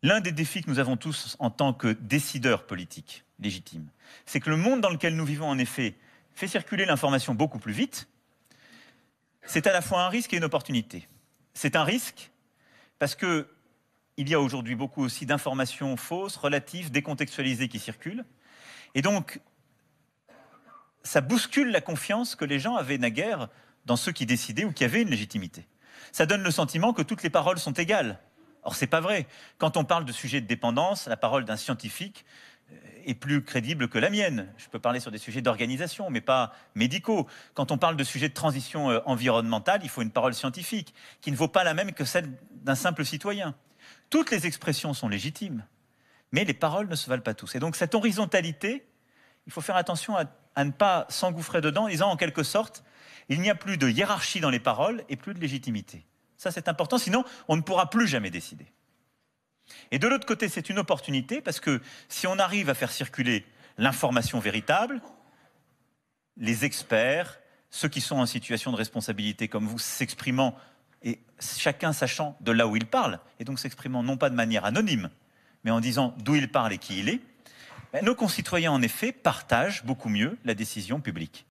L'un des défis que nous avons tous en tant que décideurs politiques légitimes, c'est que le monde dans lequel nous vivons, en effet, fait circuler l'information beaucoup plus vite. C'est à la fois un risque et une opportunité. C'est un risque parce qu'il y a aujourd'hui beaucoup aussi d'informations fausses, relatives, décontextualisées qui circulent. Et donc, ça bouscule la confiance que les gens avaient naguère dans ceux qui décidaient ou qui avaient une légitimité. Ça donne le sentiment que toutes les paroles sont égales. Or, c'est pas vrai. Quand on parle de sujets de dépendance, la parole d'un scientifique est plus crédible que la mienne. Je peux parler sur des sujets d'organisation, mais pas médicaux. Quand on parle de sujets de transition environnementale, il faut une parole scientifique qui ne vaut pas la même que celle d'un simple citoyen. Toutes les expressions sont légitimes, mais les paroles ne se valent pas tous. Et donc, cette horizontalité, il faut faire attention à ne pas s'engouffrer dedans, en disant en quelque sorte, il n'y a plus de hiérarchie dans les paroles et plus de légitimité. Ça, c'est important, sinon on ne pourra plus jamais décider. Et de l'autre côté, c'est une opportunité, parce que si on arrive à faire circuler l'information véritable, les experts, ceux qui sont en situation de responsabilité comme vous, s'exprimant, et chacun sachant de là où il parle, et donc s'exprimant non pas de manière anonyme, mais en disant d'où il parle et qui il est, nos concitoyens, en effet, partagent beaucoup mieux la décision publique.